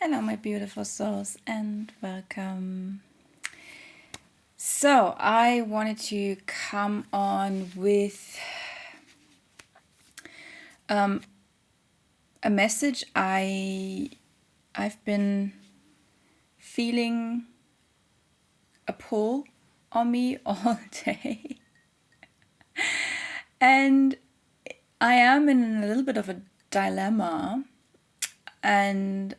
Hello, my beautiful souls, and welcome. So, I wanted to come on with a message I've been feeling a pull on me all day, and I am in a little bit of a dilemma, and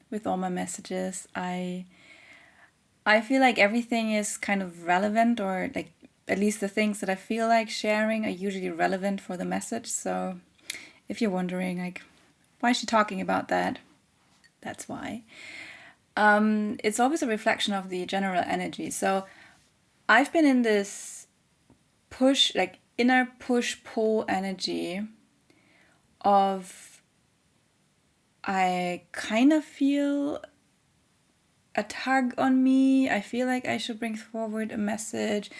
with all my messages, I feel like everything is kind of relevant, or like at least the things that I feel like sharing are usually relevant for the message. So if you're wondering, like, why is she talking about that? That's why. It's always a reflection of the general energy. So I've been in this push, like inner push pull energy of I kind of feel a tug on me. I feel like I should bring forward a message.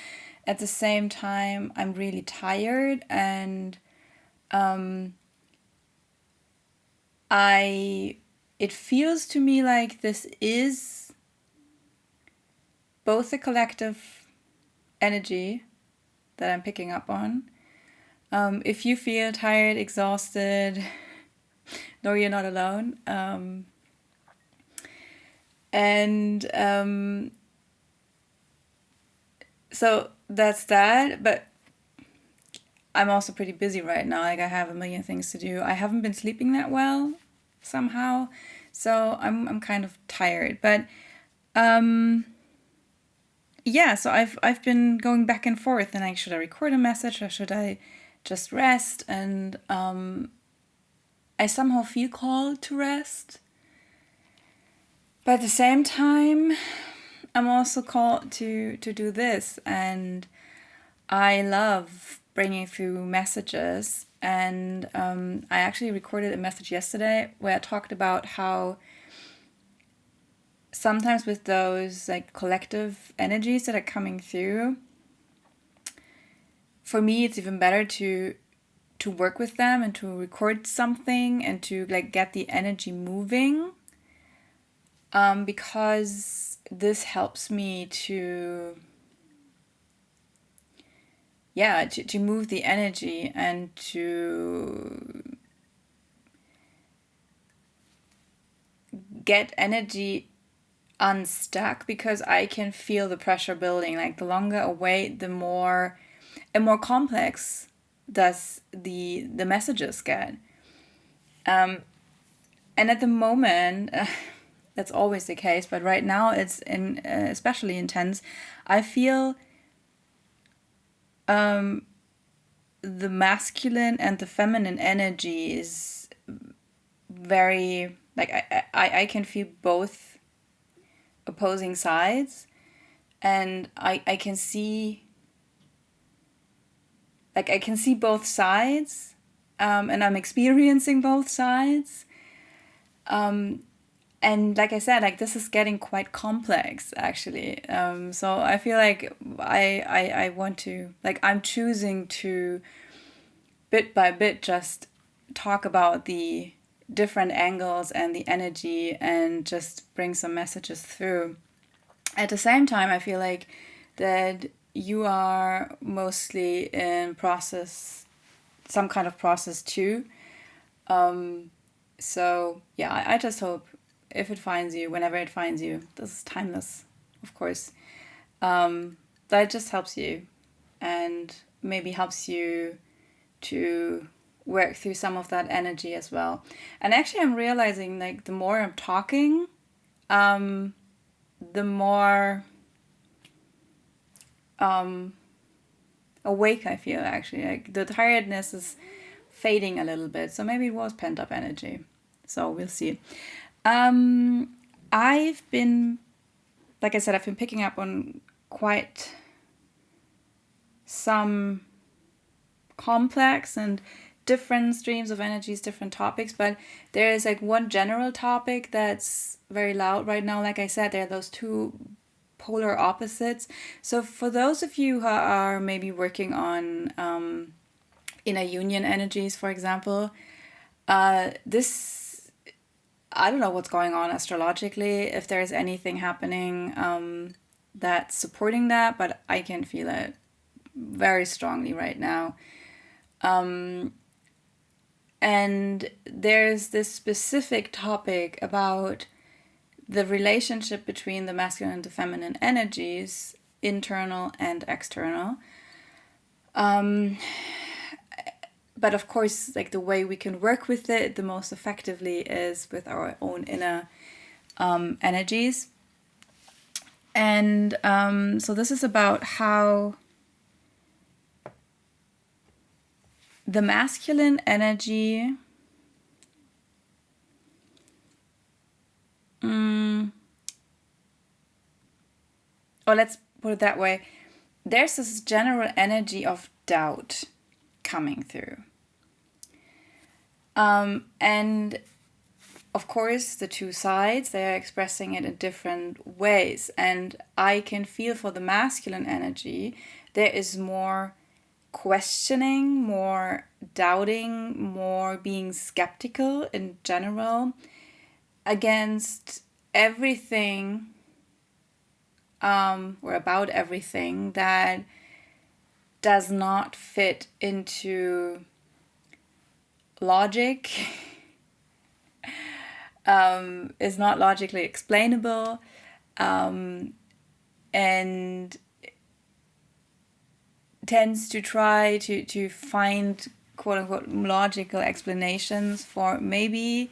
At the same time, I'm really tired, and it feels to me like this is both a collective energy that I'm picking up on. If you feel tired, exhausted, no, you're not alone. So that's that. But I'm also pretty busy right now. Like, I have a million things to do. I haven't been sleeping that well somehow, so I'm kind of tired. But yeah, so I've been going back and forth, and like, should I record a message or should I just rest? And I somehow feel called to rest, but at the same time, I'm also called to do this, and I love bringing through messages. And I actually recorded a message yesterday where I talked about how sometimes with those like collective energies that are coming through, for me it's even better to work with them and to record something and to like get the energy moving, because this helps me to move the energy and to get energy unstuck, because I can feel the pressure building. Like, the longer I wait, the more and more complex does the messages get. And at the moment, that's always the case, but right now it's especially intense. I feel the masculine and the feminine energy is very, like, I can feel both opposing sides, and I can see, like, I can see both sides, and I'm experiencing both sides, and like I said, like, this is getting quite complex actually. So I feel like I want to, like, I'm choosing to bit by bit just talk about the different angles and the energy and just bring some messages through. At the same time, I feel like that you are mostly in process, some kind of process too. So yeah, I just hope, if it finds you, whenever it finds you, this is timeless, of course, that it just helps you and maybe helps you to work through some of that energy as well. And actually, I'm realizing, like, the more I'm talking, the more awake I feel, actually. Like, the tiredness is fading a little bit, so maybe it was pent up energy. So we'll see. I've been, like I said, I've been picking up on quite some complex and different streams of energies, different topics, but there is like one general topic that's very loud right now. Like I said, there are those two polar opposites. So for those of you who are maybe working on inner union energies, for example, This, I don't know what's going on astrologically, if there's anything happening that's supporting that, but I can feel it very strongly right now. And there's this specific topic about the relationship between the masculine and the feminine energies, internal and external. But of course, like the way we can work with it the most effectively is with our own inner energies. And so this is about how the masculine energy or let's put it that way, there's this general energy of doubt coming through. And of course, the two sides, they are expressing it in different ways. And I can feel for the masculine energy, there is more questioning, more doubting, more being skeptical in general against everything or about everything that does not fit into logic, is not logically explainable, and tends to try to find quote unquote logical explanations for maybe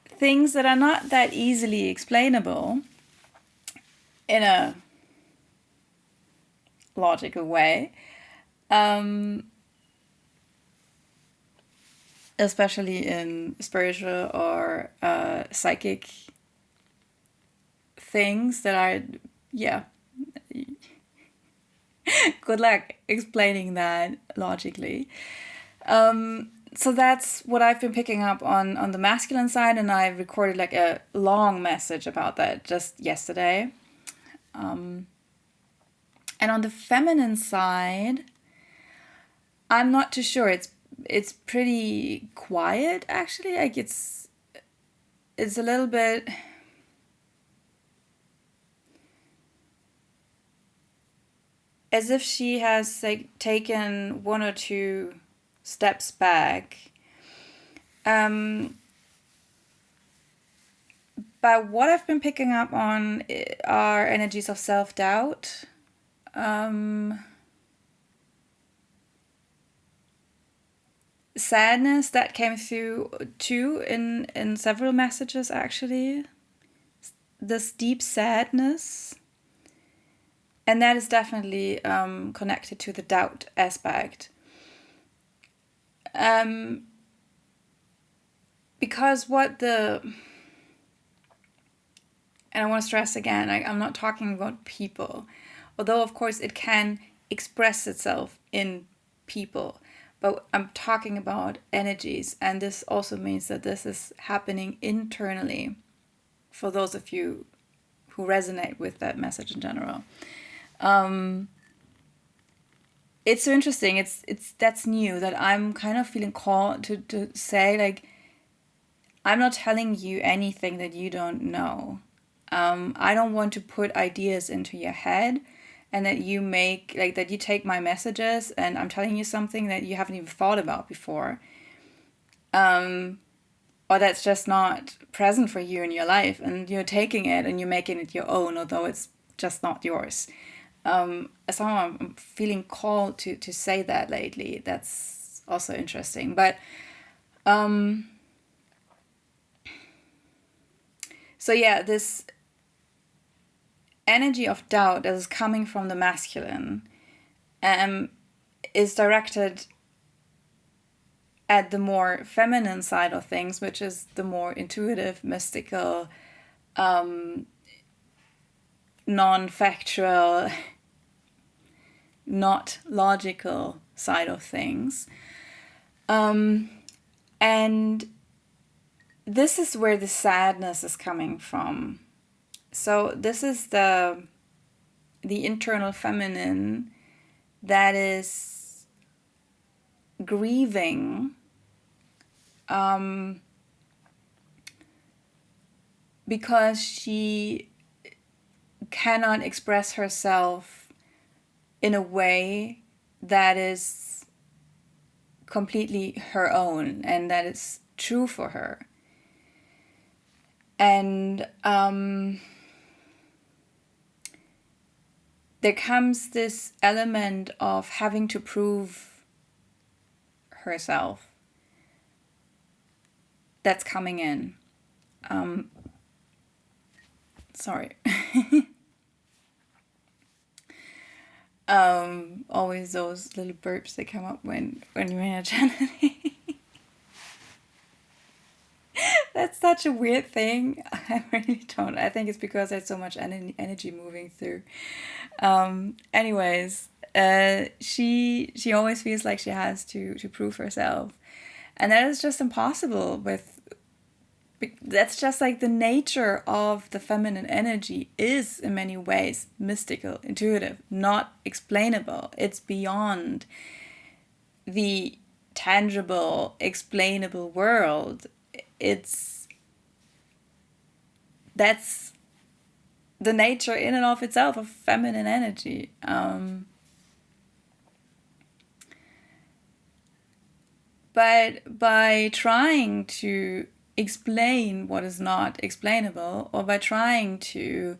things that are not that easily explainable in a logical way, especially in spiritual or psychic things that are, yeah, good luck explaining that logically. So that's what I've been picking up on the masculine side, and I recorded like a long message about that just yesterday. And on the feminine side, I'm not too sure. It's pretty quiet actually. Like it's a little bit as if she has like taken one or two steps back. But what I've been picking up on are energies of self-doubt. Sadness that came through too in several messages actually. This deep sadness. And that is definitely connected to the doubt aspect. Because and I want to stress again, I'm not talking about people, although of course it can express itself in people, but I'm talking about energies, and this also means that this is happening internally for those of you who resonate with that message in general. It's so interesting. It's that's new, that I'm kind of feeling called to say, like, I'm not telling you anything that you don't know. I don't want to put ideas into your head and that you make, like, that you take my messages and I'm telling you something that you haven't even thought about before. Or that's just not present for you in your life, and you're taking it and you're making it your own, although it's just not yours. Somehow I'm feeling called to say that lately. That's also interesting. But so yeah, this energy of doubt that is coming from the masculine is directed at the more feminine side of things, which is the more intuitive, mystical, non-factual, not logical side of things. And this is where the sadness is coming from. So this is the internal feminine that is grieving because she cannot express herself in a way that is completely her own and that is true for her. And there comes this element of having to prove herself that's coming in. Sorry. Always those little burps that come up when you're in a channeling. That's such a weird thing. I really don't. I think it's because there's so much energy moving through. Anyways, she always feels like she has to prove herself, and that is just impossible with. That's just like the nature of the feminine energy is in many ways mystical, intuitive, not explainable. It's beyond the tangible, explainable world. That's the nature in and of itself of feminine energy. But by trying to explain what is not explainable, or by trying to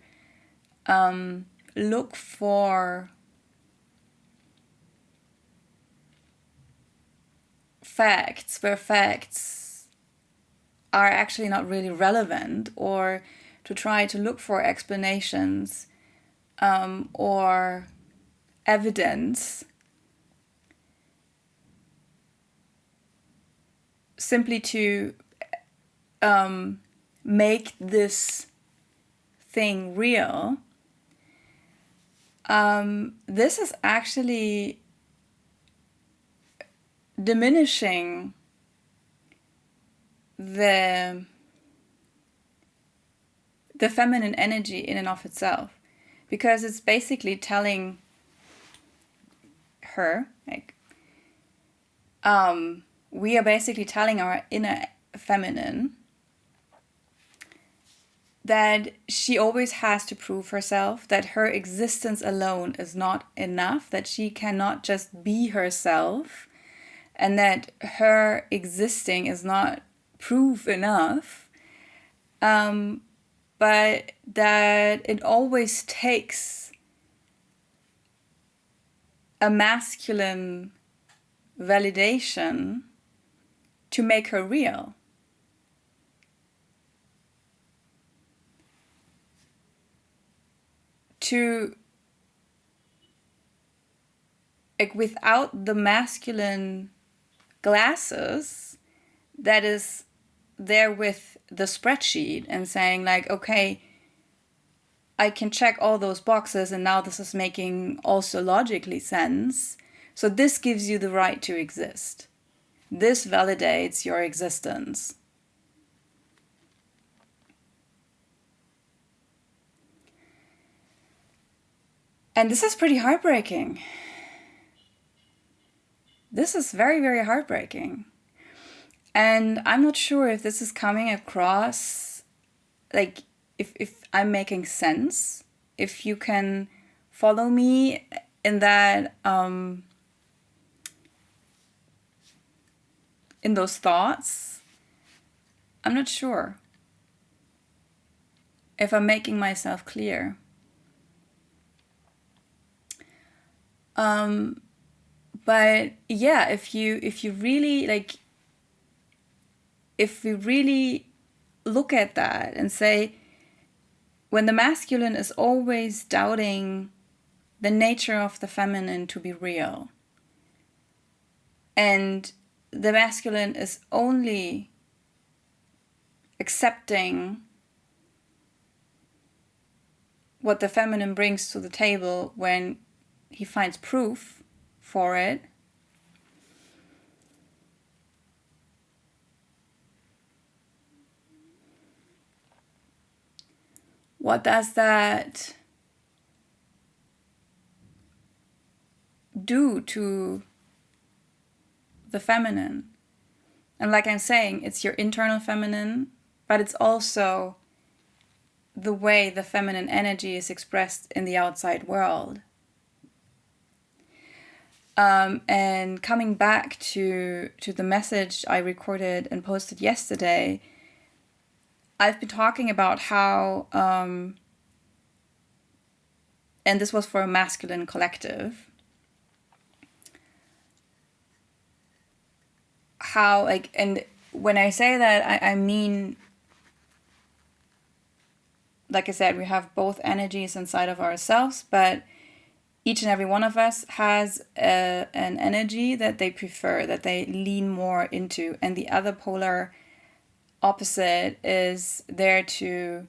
look for facts where facts are actually not really relevant, or to try to look for explanations or evidence simply to make this thing real, this is actually diminishing the feminine energy in and of itself, because it's basically telling her, like, we are basically telling our inner feminine that she always has to prove herself, that her existence alone is not enough, that she cannot just be herself, and that her existing is not proof enough, but that it always takes a masculine validation to make her real. Like, without the masculine glasses that is there with the spreadsheet and saying, like, okay, I can check all those boxes and now this is making also logically sense. So this gives you the right to exist. This validates your existence. And this is pretty heartbreaking. This is very, very heartbreaking. And I'm not sure if this is coming across, like, if I'm making sense, if you can follow me in that, in those thoughts. I'm not sure if I'm making myself clear. But yeah, if you really, like, if we really look at that and say, when the masculine is always doubting the nature of the feminine to be real, and the masculine is only accepting what the feminine brings to the table when he finds proof for it, what does that do to the feminine? And like I'm saying, it's your internal feminine, but it's also the way the feminine energy is expressed in the outside world. And coming back to the message I recorded and posted yesterday, I've been talking about how, and this was for a masculine collective, how, like, and when I say that, I mean, like I said, we have both energies inside of ourselves, but each and every one of us has an energy that they prefer, that they lean more into, and the other polar opposite is there to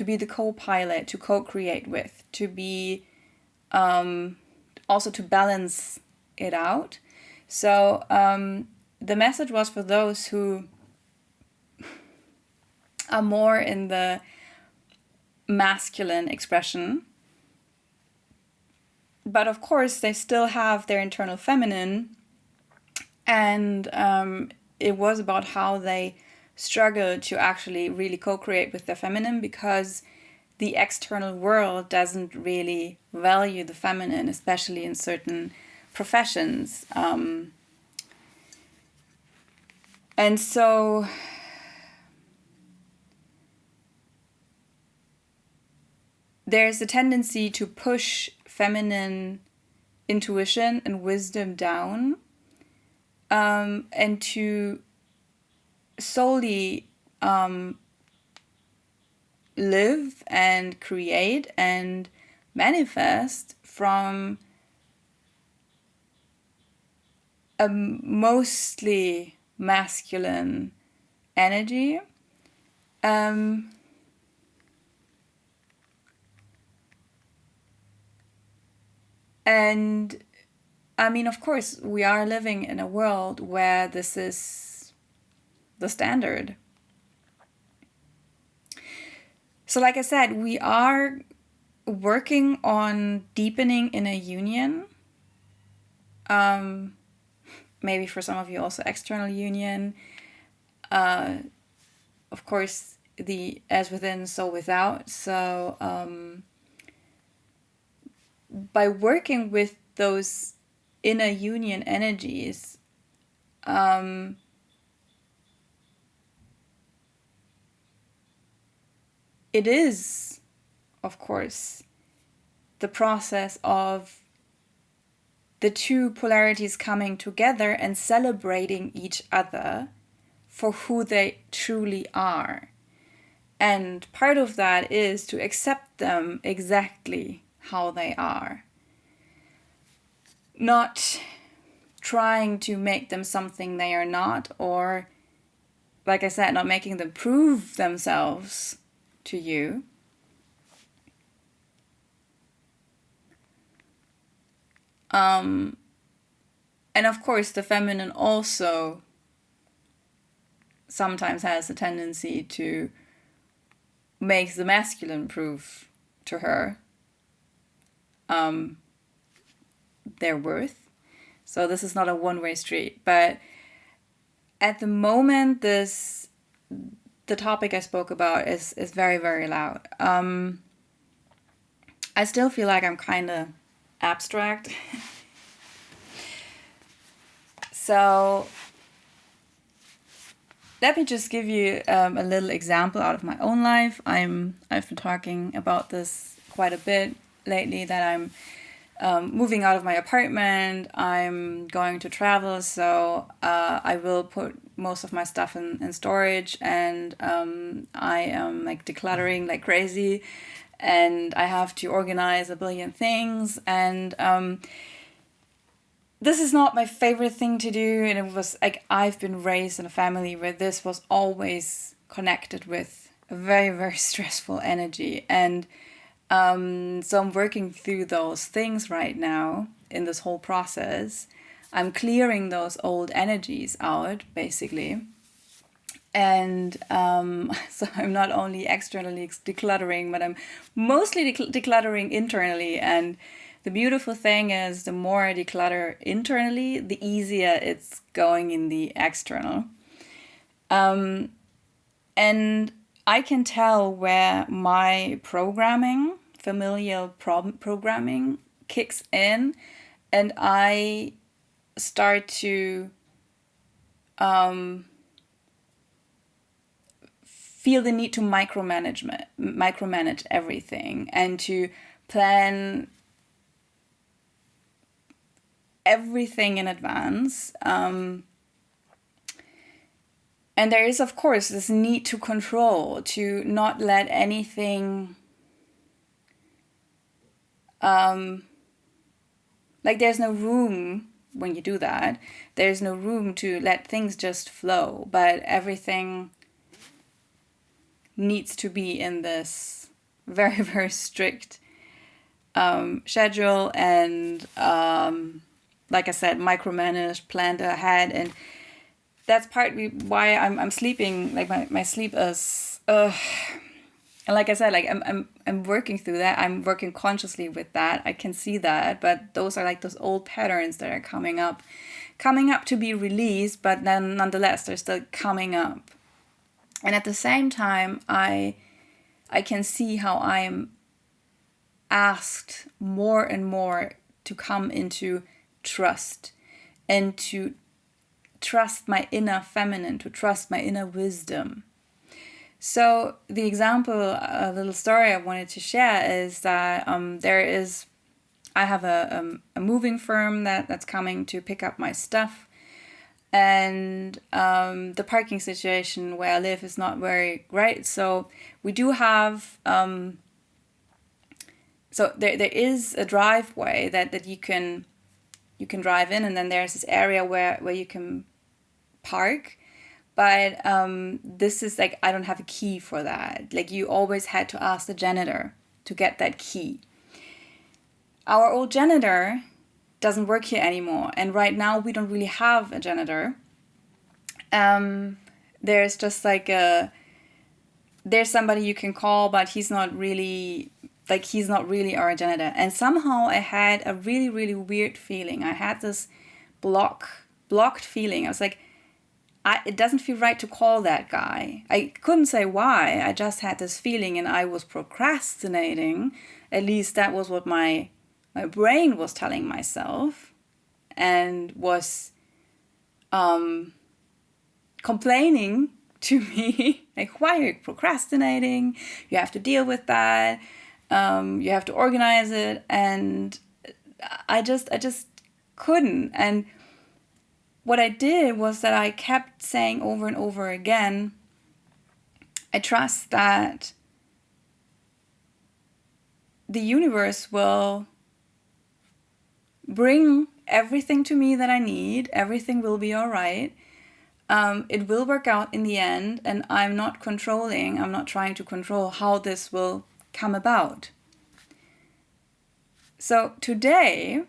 be the co-pilot, to co-create with, to be also to balance it out. So the message was for those who are more in the masculine expression, but of course they still have their internal feminine, and it was about how they struggle to actually really co-create with their feminine, because the external world doesn't really value the feminine, especially in certain professions. And so there's a tendency to push feminine intuition and wisdom down, and to solely live and create and manifest from a mostly masculine energy. And I mean, of course, we are living in a world where this is the standard. So like I said, we are working on deepening inner union. Maybe for some of you also external union. Of course, the as within, so without. So by working with those inner union energies, it is, of course, the process of the two polarities coming together and celebrating each other for who they truly are. And part of that is to accept them exactly how they are. Not trying to make them something they are not, or, like I said, not making them prove themselves to you. And of course, the feminine also sometimes has a tendency to make the masculine prove to her their worth. So this is not a one-way street. But at the moment, the topic I spoke about is very, very loud. I still feel like I'm kind of abstract. So let me just give you a little example out of my own life. I've been talking about this quite a bit lately, that I'm moving out of my apartment. I'm going to travel, so I will put most of my stuff in storage, and I am like decluttering like crazy, and I have to organize a billion things, and this is not my favorite thing to do, and it was like I've been raised in a family where this was always connected with a very, very stressful energy, and so I'm working through those things right now in this whole process. I'm clearing those old energies out, basically. And so I'm not only externally decluttering, but I'm mostly decluttering internally. And the beautiful thing is, the more I declutter internally, the easier it's going in the external. And I can tell where my familial programming kicks in, and I start to feel the need to micromanage everything and to plan everything in advance. And there is, of course, this need to control, to not let anything, like there's no room when you do that. There's no room to let things just flow, but everything needs to be in this very, very strict schedule and, like I said, micromanaged, planned ahead. And that's partly why I'm sleeping, like my sleep is, and like I said, like I'm working through that. I'm working consciously with that. I can see that, but those are like those old patterns that are coming up to be released, but then nonetheless, they're still coming up. And at the same time, I can see how I am asked more and more to come into trust and to trust my inner feminine, to trust my inner wisdom. So the example, a little story I wanted to share is that I have a moving firm that's coming to pick up my stuff. And the parking situation where I live is not very great. So we do have, so there is a driveway that you can drive in, and then there's this area where you can park. But this is like, I don't have a key for that. Like, you always had to ask the janitor to get that key. Our old janitor doesn't work here anymore, and right now we don't really have a janitor. There's just like there's somebody you can call, but he's not really our janitor. And somehow I had a really, really weird feeling. I had this blocked feeling. I was like, it doesn't feel right to call that guy. I couldn't say why. I just had this feeling, and I was procrastinating. At least that was what my brain was telling myself, and was complaining to me, like, why are you procrastinating? You have to deal with that. You have to organize it. And I just couldn't. And what I did was that I kept saying over and over again, I trust that the universe will bring everything to me that I need. Everything will be all right. It will work out in the end, and I'm not trying to control how this will come about. So today,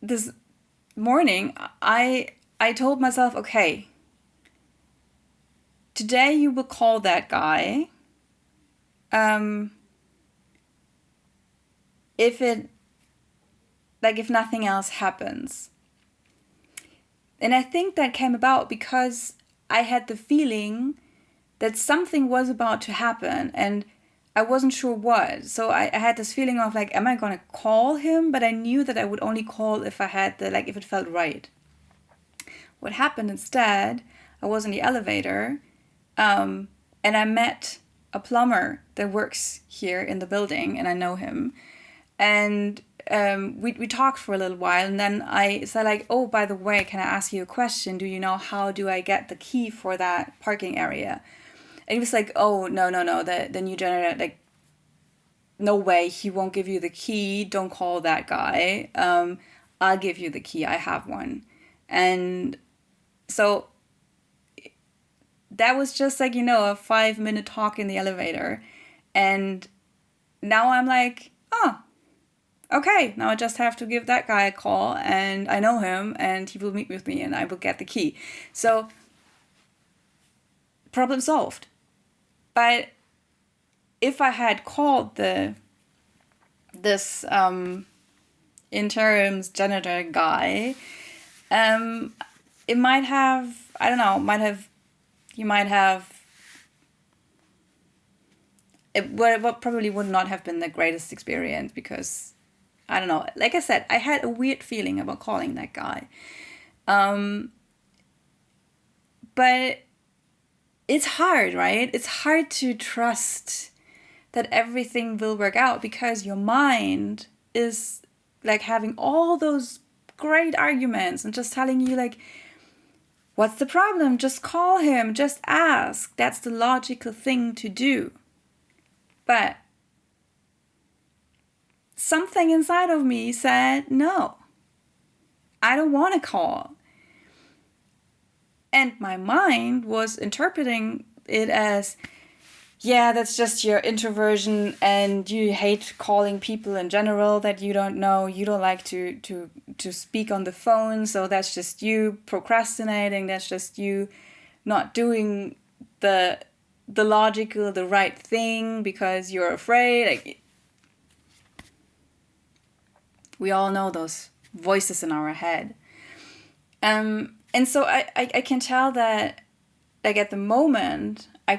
this morning, I told myself, okay, today you will call that guy. If nothing else happens. And I think that came about because I had the feeling that something was about to happen, and I wasn't sure what. So I had this feeling of like, am I going to call him? But I knew that I would only call if I had if it felt right. What happened instead, I was in the elevator, and I met a plumber that works here in the building, and I know him. And we talked for a little while, and then I said like, oh, by the way, can I ask you a question? Do you know how do I get the key for that parking area? And he was like, oh, no, the new generator, like, no way, he won't give you the key. Don't call that guy. I'll give you the key. I have one. And so that was just like, a 5-minute talk in the elevator. And now I'm like, oh, okay, now I just have to give that guy a call, and I know him, and he will meet with me, and I will get the key. So, problem solved. But if I had called this interims janitor guy, it might have I don't know, you might have, what probably would not have been the greatest experience, because I don't know, like I said, I had a weird feeling about calling that guy. But it's hard, right? It's hard to trust that everything will work out, because your mind is like having all those great arguments and just telling you like, what's the problem? Just call him, just ask. That's the logical thing to do. But something inside of me said, no, I don't want to call. And my mind was interpreting it as, yeah, that's just your introversion, and you hate calling people in general that you don't know. You don't like to speak on the phone, so that's just you procrastinating. That's just you not doing the logical, the right thing because you're afraid. Like, we all know those voices in our head. And so I can tell that, like, at the moment, I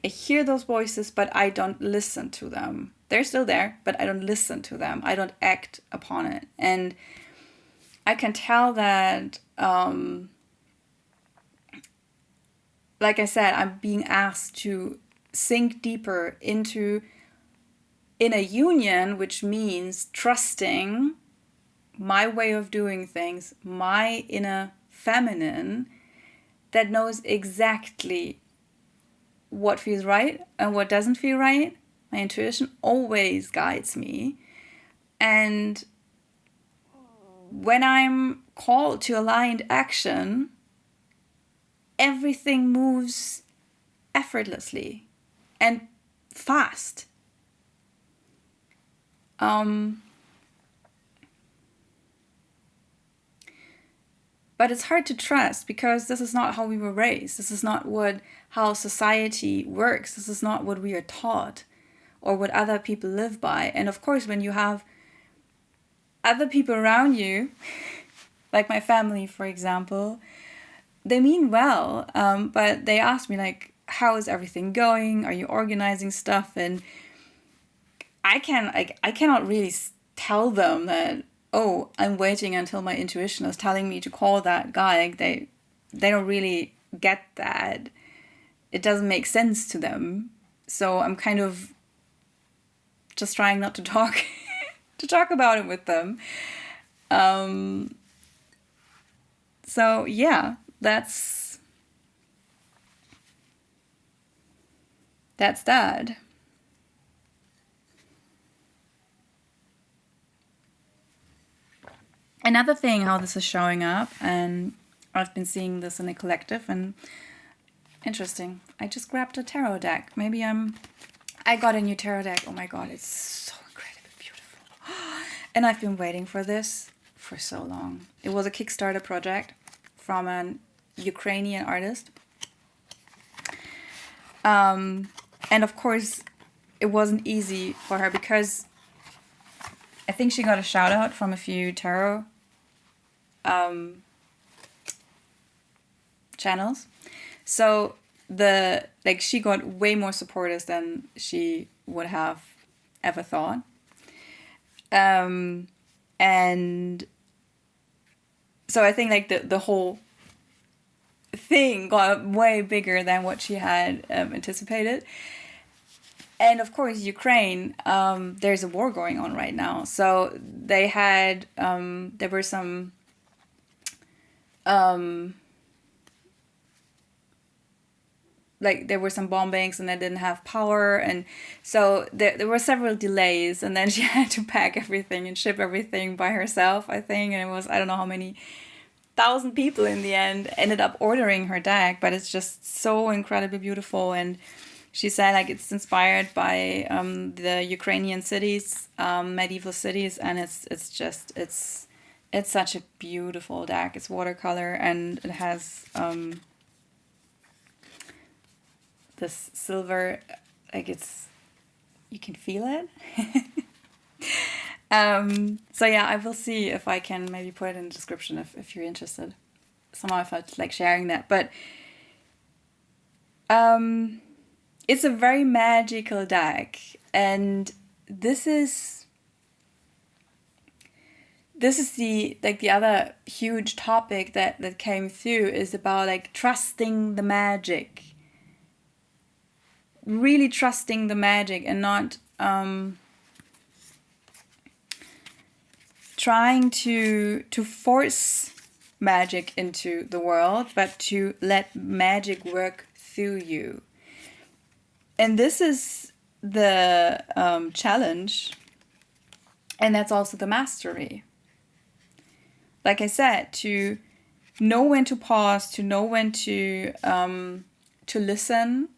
hear those voices, but I don't listen to them. They're still there, but I don't listen to them. I don't act upon it. And I can tell that, like I said, I'm being asked to sink deeper in a union, which means trusting my way of doing things, my inner feminine that knows exactly what feels right and what doesn't feel right. My intuition always guides me. And when I'm called to aligned action, everything moves effortlessly and fast. But it's hard to trust, because this is not how we were raised. This is not how society works. This is not what we are taught or what other people live by. And of course, when you have other people around you, like my family, for example, they mean well, but they ask me like, how is everything going? Are you organizing stuff? And I cannot really tell them that, oh, I'm waiting until my intuition is telling me to call that guy. Like, they don't really get that. It doesn't make sense to them. So I'm kind of just trying not to talk about it with them. So yeah, that's that. Another thing, how this is showing up, and I've been seeing this in a collective, and interesting. I just grabbed a tarot deck. I got a new tarot deck. Oh my god, it's so incredibly beautiful. And I've been waiting for this for so long. It was a Kickstarter project from an Ukrainian artist. And of course, it wasn't easy for her, because I think she got a shout out from a few tarot channels. So she got way more supporters than she would have ever thought. And so I think like the whole thing got way bigger than what she had anticipated. And of course, Ukraine, there's a war going on right now. So they had, there were some, there were some bombings, and they didn't have power. And so there were several delays, and then she had to pack everything and ship everything by herself, I think. And it was, I don't know how many 1,000 people in the end ended up ordering her deck, but it's just so incredibly beautiful. And she said like it's inspired by the Ukrainian cities, medieval cities, and it's such a beautiful deck. It's watercolor, and it has this silver, like you can feel it. So yeah, I will see if I can maybe put it in the description if you're interested. somehow I felt like sharing that. But it's a very magical deck, and this is the other huge topic that came through is about like trusting the magic, really trusting the magic, and not trying to force magic into the world, but to let magic work through you. And this is the challenge, and that's also the mastery. Like I said, to know when to pause, to know when to listen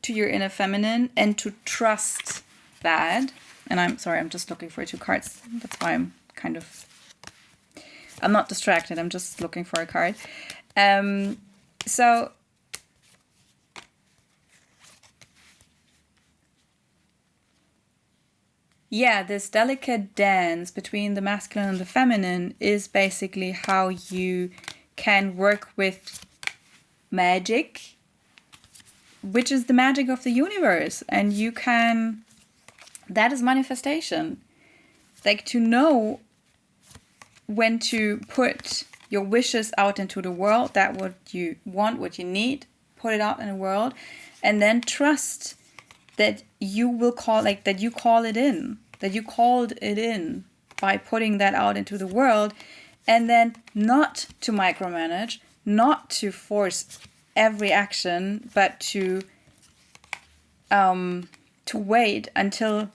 to your inner feminine, and to trust that. And I'm sorry, I'm just looking for 2 cards. That's why I'm not distracted. I'm just looking for a card. So yeah, this delicate dance between the masculine and the feminine is basically how you can work with magic, which is the magic of the universe. And you can, that is manifestation. Like to know when to put your wishes out into the world, that what you want, what you need, put it out in the world, and then trust that you will call, like that you call it in, that you called it in by putting that out into the world, and then not to micromanage, not to force every action, but to wait until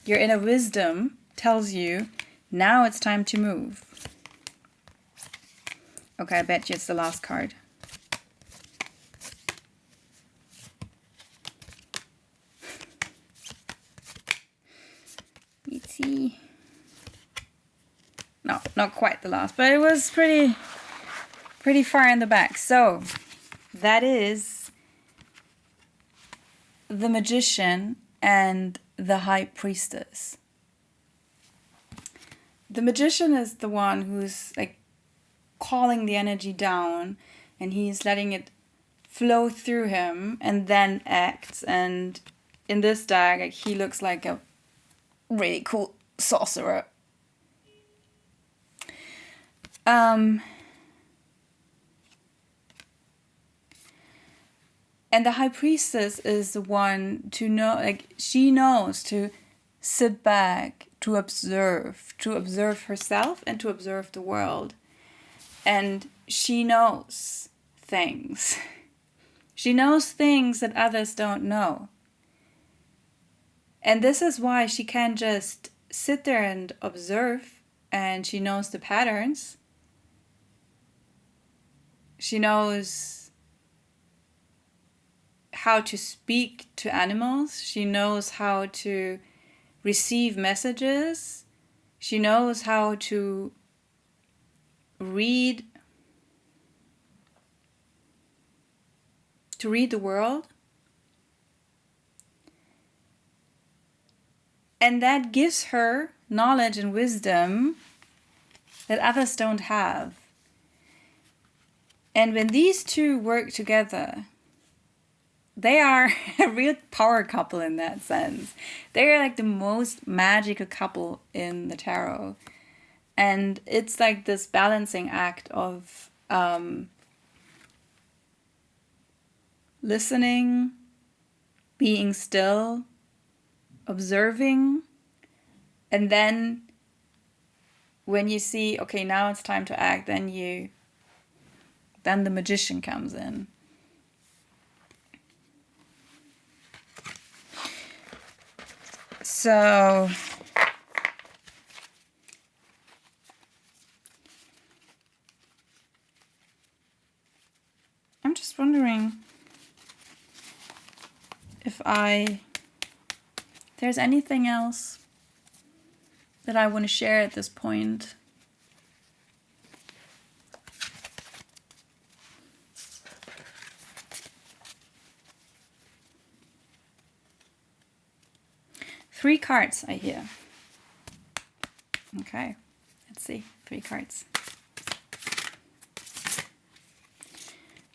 your inner wisdom tells you, now it's time to move. Okay, I bet you it's the last card. Let's see. No, not quite the last, but it was pretty far in the back. So that is the Magician and the High Priestess. The Magician is the one who's like calling the energy down, and he's letting it flow through him and then acts. And in this deck, like, he looks like a really cool sorcerer. And the High Priestess is the one to know, like, she knows to sit back, to observe herself and to observe the world. And she knows things. She knows things that others don't know. And this is why she can just sit there and observe, and she knows the patterns. She knows how to speak to animals. She knows how to receive messages. She knows how to read the world. And that gives her knowledge and wisdom that others don't have. And when these two work together, they are a real power couple in that sense. They're like the most magical couple in the tarot. And it's like this balancing act of listening, being still, observing, and then when you see, okay, now it's time to act, then the Magician comes in. So I'm just wondering if there's anything else that I want to share at this point. Three cards, I hear. Okay, let's see. 3 cards.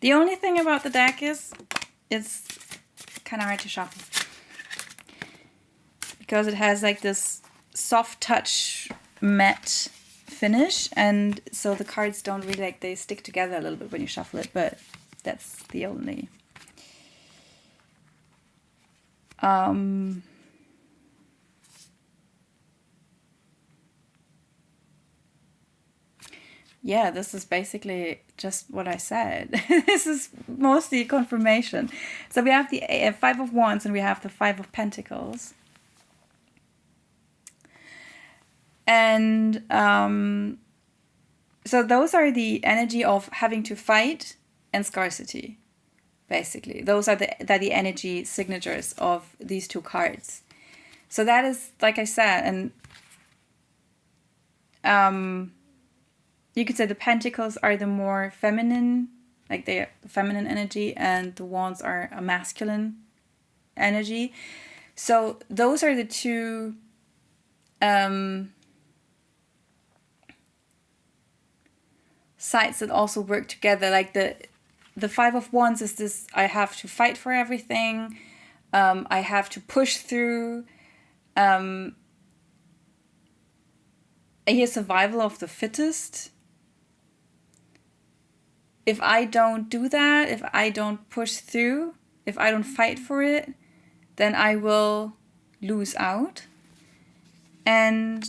The only thing about the deck is it's kind of hard to shuffle because it has like this soft touch matte finish, and so the cards don't really like, they stick together a little bit when you shuffle it, but that's the only yeah, this is basically just what I said. This is mostly confirmation. So we have the Five of Wands and we have the Five of Pentacles. And so those are the energy of having to fight and scarcity, basically. Those are the energy signatures of these two cards. So that is, like I said, and you could say the Pentacles are the more feminine, like they're feminine energy, and the Wands are a masculine energy. So those are the two sides that also work together. Like the Five of Wands is this, I have to fight for everything, I have to push through, I hear survival of the fittest. If I don't do that, if I don't push through, if I don't fight for it, then I will lose out. And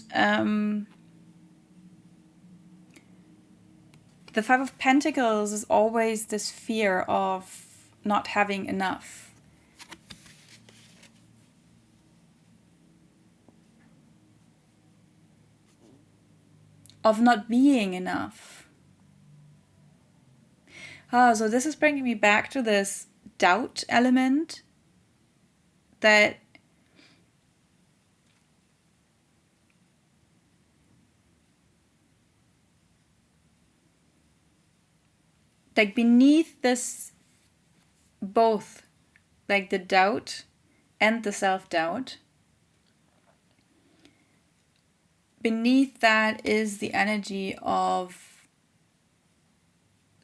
the Five of Pentacles is always this fear of not having enough. Of not being enough. Oh, so this is bringing me back to this doubt element that like beneath this, both like the doubt and the self-doubt, beneath that is the energy of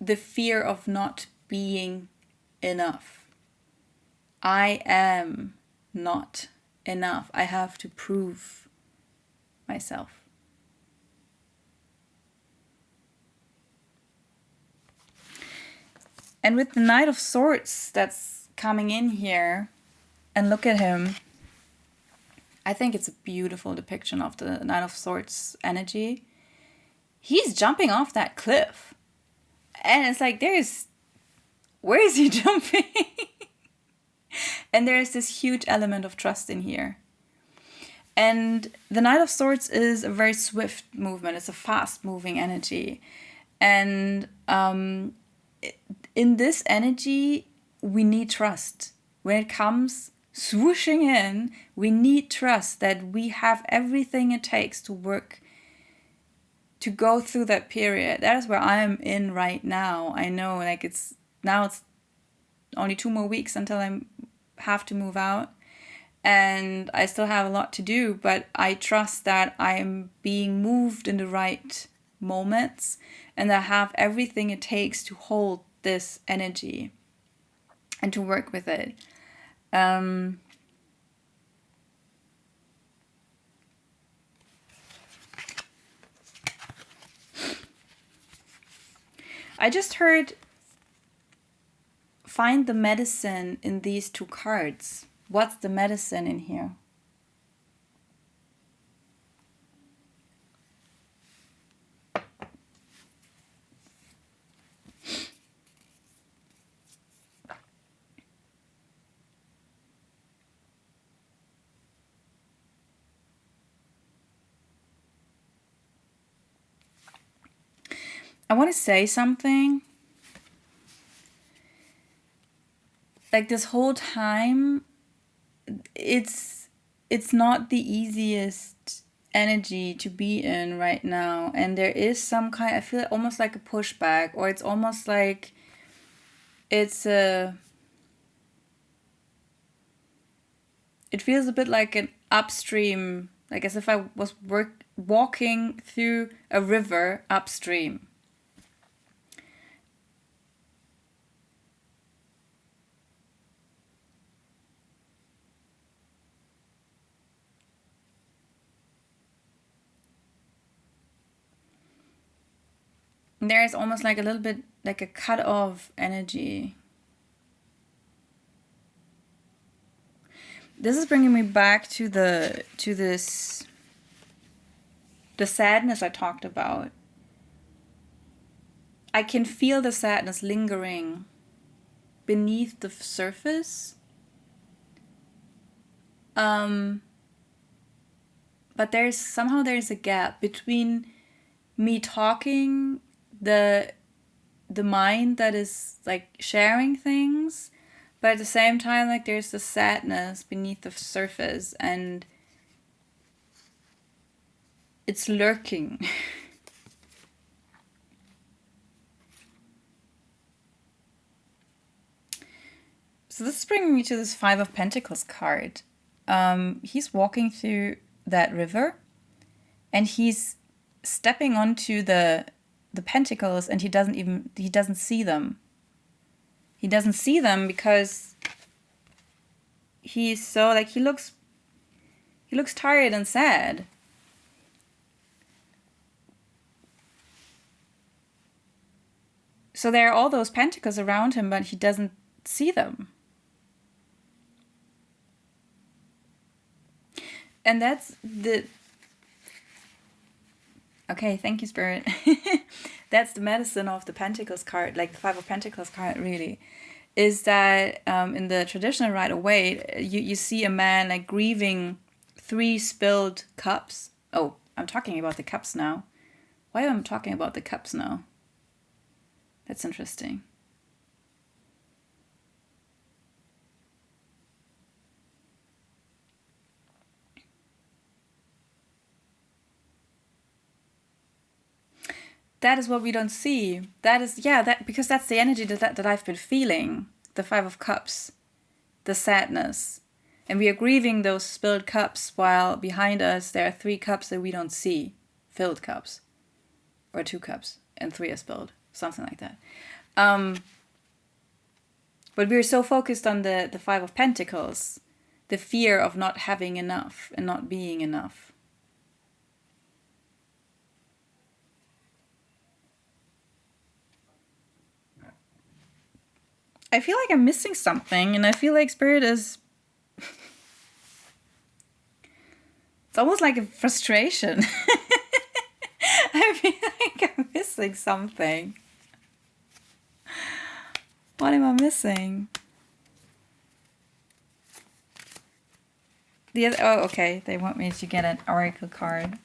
the fear of not being enough. I am not enough. I have to prove myself. And with the Knight of Swords that's coming in here, and look at him. I think it's a beautiful depiction of the Knight of Swords energy. He's jumping off that cliff. And it's like, where is he jumping? And there's this huge element of trust in here. And the Knight of Swords is a very swift movement. It's a fast moving energy. And in this energy, we need trust. When it comes swooshing in, we need trust that we have everything it takes to work, to go through that period. That is where I'm in right now. I know, like, it's only 2 more weeks until I have to move out, and I still have a lot to do, but I trust that I'm being moved in the right moments, and I have everything it takes to hold this energy and to work with it. I just heard find the medicine in these two cards. What's the medicine in here? I want to say something. Like, this whole time, it's not the easiest energy to be in right now, and there is some kind, I feel almost like a pushback, or it's almost like it's it feels a bit like an upstream, like as if I was walking through a river upstream. there is almost like a little bit like a cut off energy. This is bringing me back to the sadness I talked about. I can feel the sadness lingering beneath the surface. But there's a gap between me talking, the mind that is like sharing things, but at the same time, like there's the sadness beneath the surface, and it's lurking. So this is bringing me to this Five of Pentacles card. He's walking through that river, and he's stepping onto the pentacles, and he doesn't see them. He doesn't see them because he's so like he looks tired and sad. So there are all those pentacles around him, but he doesn't see them. And that's the... Okay, thank you, Spirit. That's the medicine of the Pentacles card, like the Five of Pentacles card, really. Is that in the traditional Rider-Waite, you see a man like grieving 3 spilled cups. Oh, I'm talking about the cups now. Why am I talking about the cups now? That's interesting. That is what we don't see. That is, because that's the energy that I've been feeling. The Five of Cups, the sadness. And we are grieving those spilled cups while behind us there are 3 cups that we don't see. Filled cups. Or 2 cups and 3 are spilled. Something like that. But we're so focused on the Five of Pentacles. The fear of not having enough and not being enough. I feel like I'm missing something, and I feel like Spirit is... It's almost like a frustration. I feel like I'm missing something. What am I missing? Oh, okay. They want me to get an oracle card.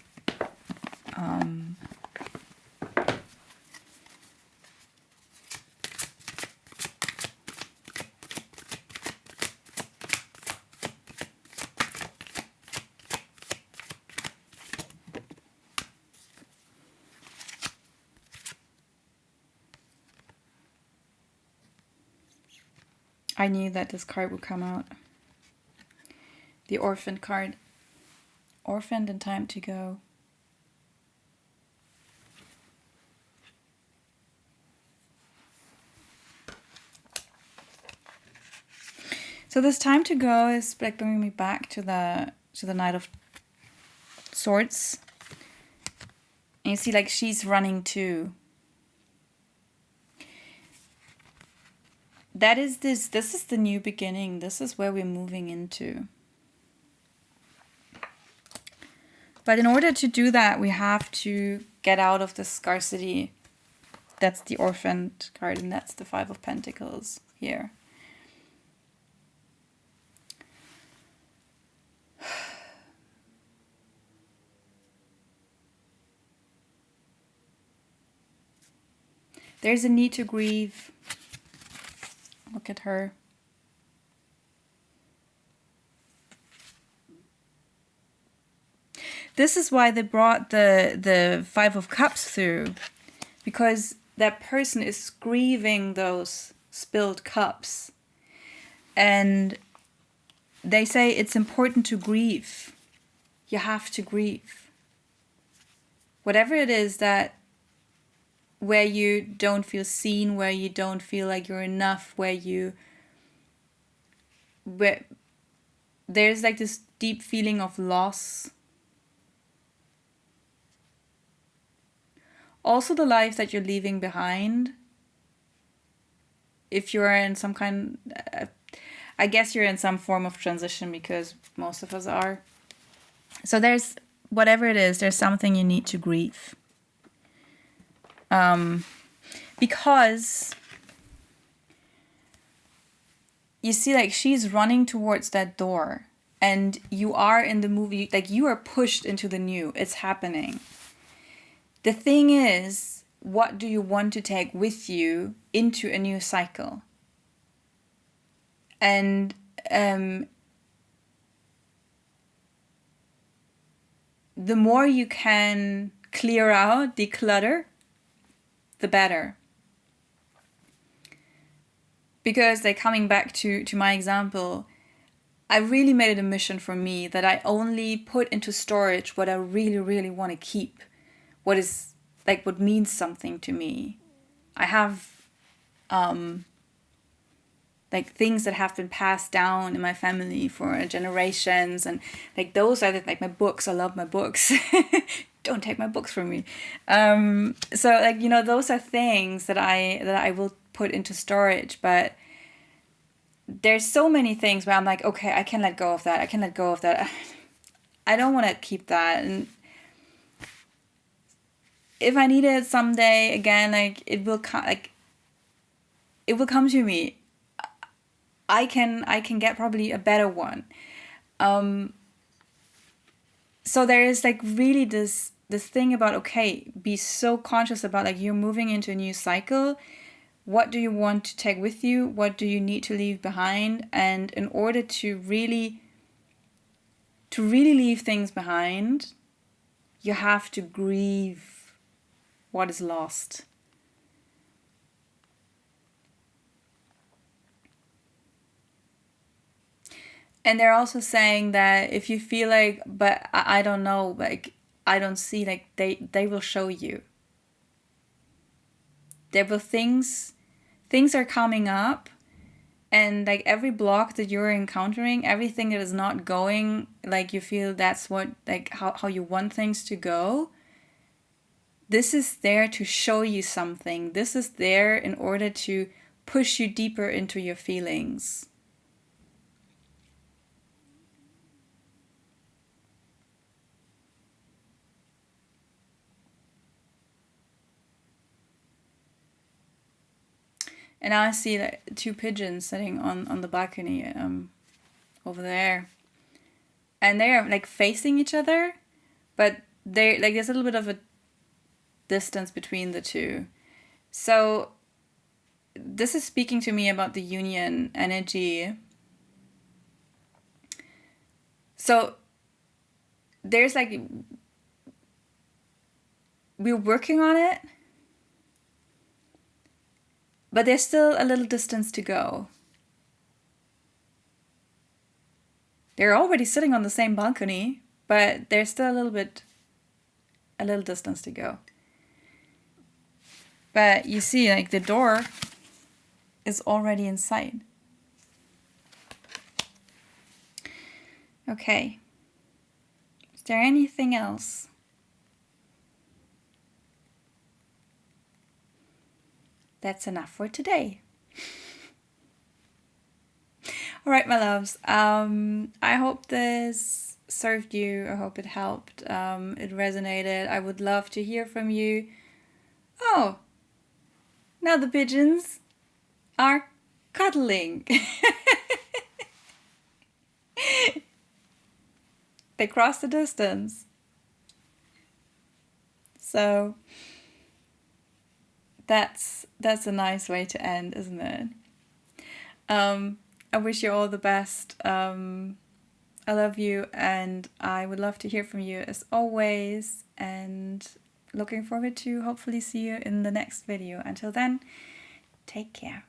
I knew that this card would come out. The Orphaned card. Orphaned and Time to Go. So this Time to Go is like bringing me back to the Knight of Swords. And you see like she's running too. This is the new beginning. This is where we're moving into. But in order to do that, we have to get out of the scarcity. That's the Orphaned card, and that's the Five of Pentacles here. There's a need to grieve. Look at her. This is why they brought the Five of Cups through. Because that person is grieving those spilled cups. And they say it's important to grieve. You have to grieve. Whatever it is that where you don't feel seen, where you don't feel like you're enough, where there's like this deep feeling of loss. Also the life that you're leaving behind. If you're in some kind, I guess you're in some form of transition, because most of us are. So there's, whatever it is, there's something you need to grieve. Because you see, like, she's running towards that door, and you are in the movie, like, you are pushed into the new. It's happening. The thing is, what do you want to take with you into a new cycle? And the more you can clear out, declutter, the better. Because, like, coming back to my example, I really made it a mission for me that I only put into storage what I really, really want to keep. What is, like, what means something to me. I have like things that have been passed down in my family for generations, and like those are like my books. I love my books. Don't take my books from me. So, like, you know, those are things that I will put into storage. But there's so many things where I'm like, okay, I can let go of that. I can let go of that. I don't want to keep that. And if I need it someday again, like, it will come. Like, it will come to me. I can get probably a better one. So there is, like, really this thing about, okay, be so conscious about, like, you're moving into a new cycle. What do you want to take with you? What do you need to leave behind? And in order to really leave things behind, you have to grieve what is lost. And they're also saying that if you feel like, but I don't know, like, I don't see, like, they will show you. There will things are coming up, and, like, every block that you're encountering, everything that is not going like you feel that's what, like, how you want things to go, this is there to show you something. This is there in order to push you deeper into your feelings. And I see, like, two pigeons sitting on the balcony over there. And they're, like, facing each other, but they, like, there's a little bit of a distance between the two. So this is speaking to me about the union energy. So there's, like, we're working on it, but there's still a little distance to go. They're already sitting on the same balcony, but there's still a little distance to go. But you see, like, the door is already in sight. Okay. Is there anything else? That's enough for today. All right, my loves. I hope this served you. I hope it helped. It resonated. I would love to hear from you. Oh, now the pigeons are cuddling. They crossed the distance. So that's a nice way to end, isn't it? I wish you all the best. I love you, and I would love to hear from you as always, and looking forward to hopefully see you in the next video. Until then, take care.